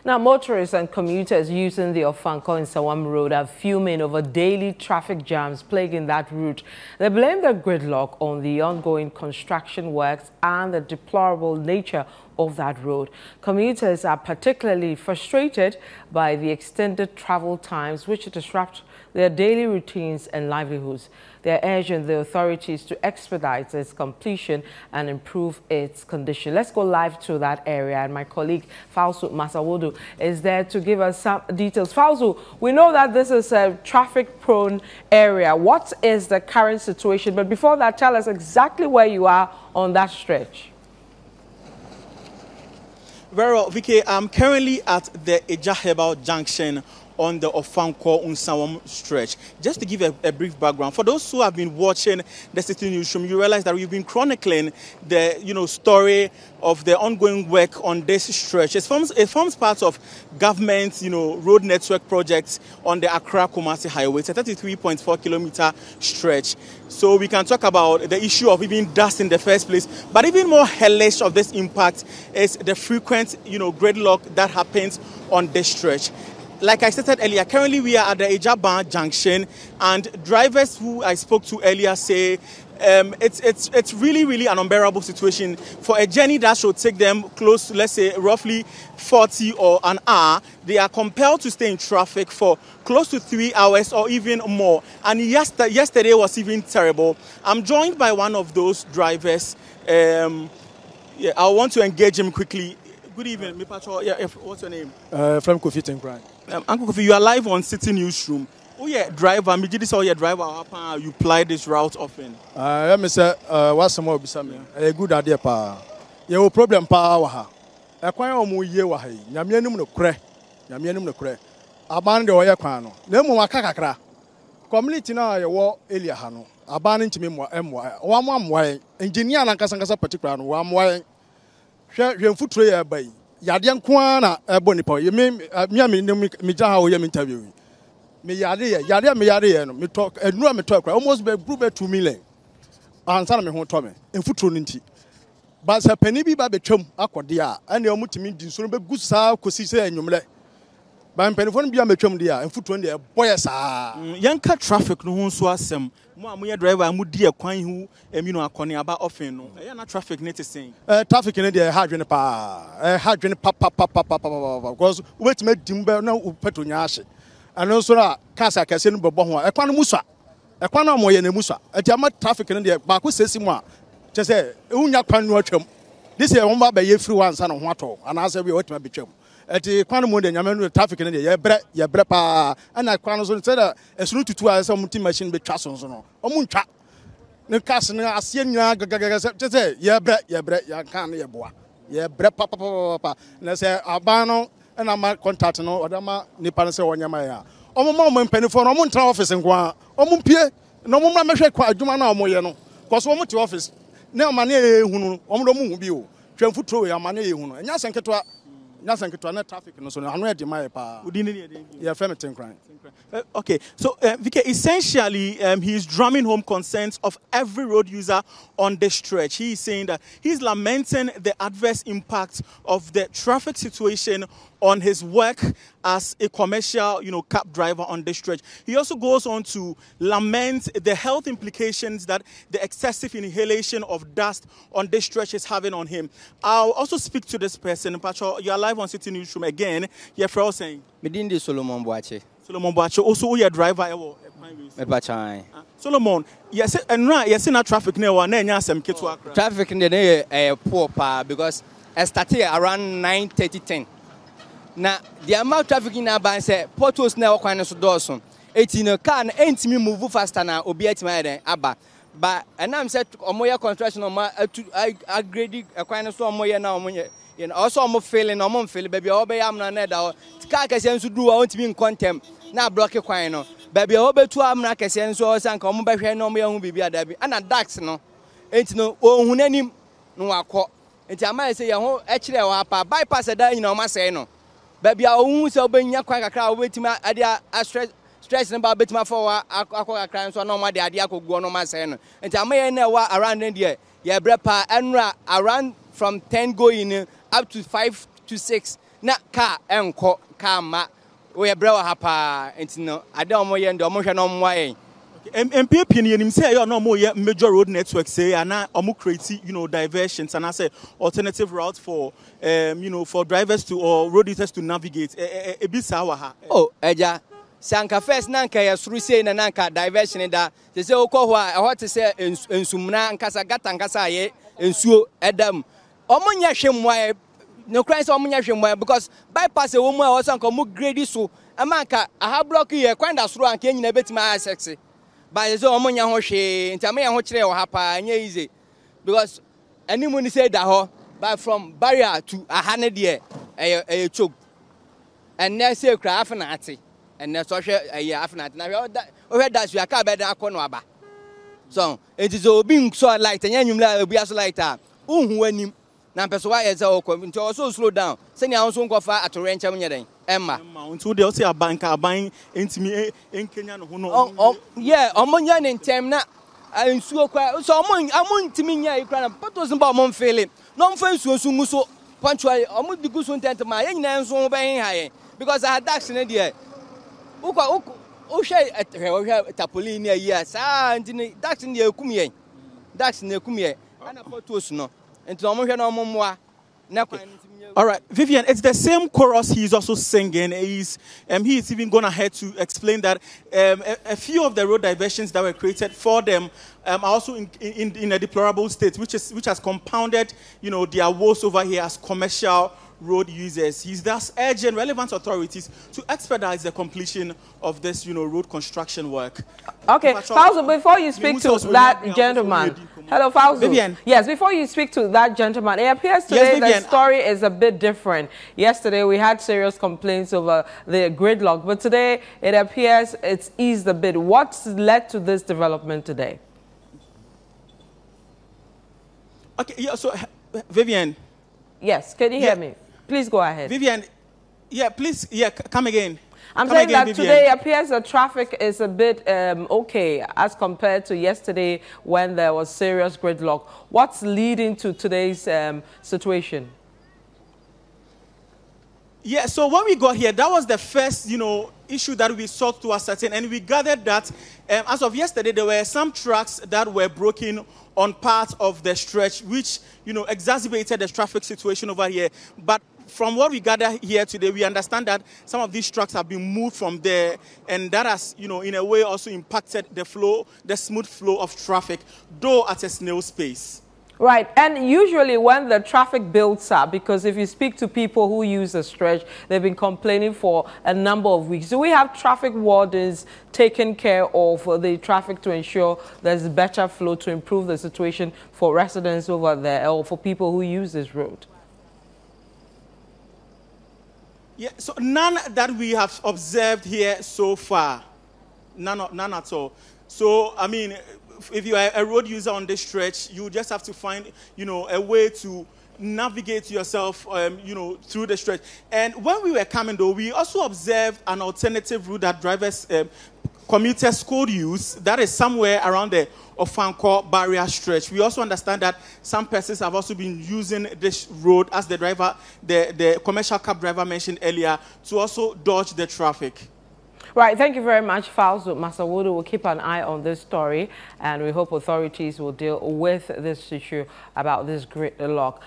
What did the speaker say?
Now, motorists and commuters using the Ofankor-Nsawam road are fuming over daily traffic jams plaguing that route. They blame the gridlock on the ongoing construction works and the deplorable nature of that road. Commuters are particularly frustrated by the extended travel times which disrupt their daily routines and livelihoods. They are urging the authorities to expedite its completion and improve its condition. Let's go live to that area, and my colleague Fausu Masawodu is there to give us some details. Fausu, we know that this is a traffic-prone area. What is the current situation? But before that, tell us exactly where you are on that stretch. Very well, Vicky. I'm currently at the Ejahebal junction on the Ofankor-Nsawam stretch. Just to give a brief background, for those who have been watching the Citi newsroom, you realize that we've been chronicling the story of the ongoing work on this stretch. It forms part of government road network projects on the Accra-Kumasi highway. It's a 33.4 kilometer stretch. So we can talk about the issue of even dust in the first place, but even more hellish of this impact is the frequent gridlock that happens on this stretch. Like I stated earlier, currently we are at the Ejaba junction, and drivers who I spoke to earlier say it's really an unbearable situation. For a journey that should take them close to, let's say, roughly 40 or an hour, they are compelled to stay in traffic for close to 3 hours or even more. And yesterday was even terrible. I'm joined by one of those drivers. I want to engage him quickly. Good evening, what's your name? From Kofi Tenkran. Uncle Kofi, you are live on Citi Newsroom. Oh yeah, driver. Me just saw your driver. You ply this route often. Me say, what's some more besame? A good idea pa. You problem pa waha. Kwan omo ye wa hai. Nyame anim no kre. Nyame anim no kre. Aban de oye kwan no. Na mu waka kakra. Community na ye wo elia ha no. Aban ntimi mo emwa. Wa mo amwa. Engineer na nkasa particular no wa amwa. Hwe mfuturo ye bai. Yade nko na ebo nipa ye me jaha wo ye me interview me yade ye no me talk enura me talk almost be group 2 million ansa na me ho to me mfuturo nti ba sa pani bi ba betwam akode a ene omutimi di so be gusa kosi se anwumle ba mpanifo no bia metwam de a mfuturo de boye saa yanka traffic no ho so asem mo amoye driver amu di ekwan hu akone aba often no e na traffic net saying traffic ne de hardware pa hardware pa because wetima dimbe na petrol nya ahye ano so na kasa kase no bebo ho ekwan no muswa ekwan no moye na muswa ati ama traffic ne de ba ko sesi mu a che se unya kwan no atwam this year won ba ye free one na ho ato ana asa bi wetima betwam ati kwan mo de nyame no traffic ne de ye bre pa ana kwan no so say da esunu tutu a say muti machine be twa so no omuntwa ne kas ne asie nyina gagaga say ye bre ya kan ne ye boa ye bre pa na say aban no na ma contact no odama nipa no say wonyama ya omoma mpanifo no omuntra office nko omumpie na omumra mehwe kwa adwuma na omoye no cause omuti office na omane ehunu omdo mu hu bi o twamfutro ya mane ehunu enya senketwa na traffic no so no e de mai pa yeah from Tenkran. Okay, so Vicky, essentially he is drumming home concerns of every road user on this stretch. He is saying that he's lamenting the adverse impact of the traffic situation on his work as a commercial, cab driver on this stretch. He also goes on to lament the health implications that the excessive inhalation of dust on this stretch is having on him. I'll also speak to this person. Pacho, you are live on Citi Newsroom again. You're saying? Medindi Solomon Boache. Solomon Boache, also your driver. Solomon, yes, and right, yes, in traffic near traffic in the poor pa because I started around 9:30-10. Now the amount of traffic in Aban say portals now kind so doson. 18 car ain't me move faster now obi etima aba. But and I'm said omoya construction I grading a kind so omoya na omoya. Also omo failing omo fail baby obe am na na da car kese nso do want me in contempt na block kwan no baby obe tu am na kese nso sanka omo behwe na omo ya hu bibia da bi ana dax no enti no ohun anim no akọ enti am say ye ho e kire wa pa bypass da nyina omo say no baby ohun se obenya kwan kakra obetima ade a stress number betima for akọ kakra nso na omo ade akogu no ma say no enti am ye na wa around there ye brepa enra around from 10 going up to 5 to 6 na car enko car ma we brewa hapa entino ade omo ye ndo omo hwe no mwa yen MPP ni nim say you no more major road network say and omo create diversions and I say alternative routes for for drivers to or road users to navigate e bi sawa ha oh eja sanka first nanka ya suru say na nanka diversion da say okọ ho a ho te say ensumna nkasa gata nkasa ye ensuo edam omo nya hwemwa no crime say omo nya hwemwa because bypass e wo mu a wo sanka omo grade so amanka aha block ye kwanda suru anka nyina betima sexy but so omo nya ho hwe nti amanya ho kire wo ha pa nya easy because animu ni say da ho but from barrier to aha ne de e choke and na say kra afna ate and na so hwe afna ate na hwe that you aka be da akọ no aba so it is obi so light nya nwumla obi aso light a unhu anim na peso wa ye say o nti o so slow down say ni anso nkofa atore ncham nyeden emma until they say aban entimi enkenya no ho no yeah omonya ne ntem na nsuo kwa so ntimi nya ikra na patos mba omon fele no mfa nsuo so ngu so punctual omo digu so intent ma ye nyina nso ben haye because I dax ne de ukwa o hwe tapoli ni ayi sa ntini dax ne ekum ye dax ne ekum ye ana patos no enti omo hwe na omo moa na kwa. All right, Vivian, it's the same chorus he's also singing. He's even gone ahead to explain that a few of the road diversions that were created for them are also in a deplorable state, which has compounded, their woes over here as commercial road users. He's thus urging relevant authorities to expedite the completion of this, road construction work. Okay, Fauzo, before you speak to that gentleman, hello, Fauzo. Vivian. Yes, before you speak to that gentleman, it appears today the story is a bit different. Yesterday, we had serious complaints over the gridlock, but today it appears it's eased a bit. What's led to this development today? Okay, yeah, so, Vivian. Yes, can you hear me? Please go ahead. Vivian, please, come again. I'm saying that today appears the traffic is a bit okay as compared to yesterday when there was serious gridlock. What's leading to today's situation? Yeah, so when we got here, that was the first, issue that we sought to ascertain, and we gathered that as of yesterday, there were some tracks that were broken on part of the stretch, which, exacerbated the traffic situation over here. But from what we gather here today, we understand that some of these trucks have been moved from there, and that has, in a way also impacted the smooth flow of traffic, though at a snail's pace. Right, and usually when the traffic builds up, because if you speak to people who use the stretch, they've been complaining for a number of weeks. Do we have traffic wardens taking care of the traffic to ensure there's better flow to improve the situation for residents over there or for people who use this road? Yeah, so none that we have observed here so far, none at all. So, I mean, if you are a road user on this stretch, you just have to find, a way to navigate yourself, through the stretch. And when we were coming, though, we also observed an alternative route that drivers, commuters could use. That is somewhere around the Ofankor barrier stretch. We also understand that some persons have also been using this road, as the driver, the commercial cab driver mentioned earlier, to also dodge the traffic. Right, thank you very much, Fauzo Masawodu. We'll keep an eye on this story, and we hope authorities will deal with this issue about this gridlock.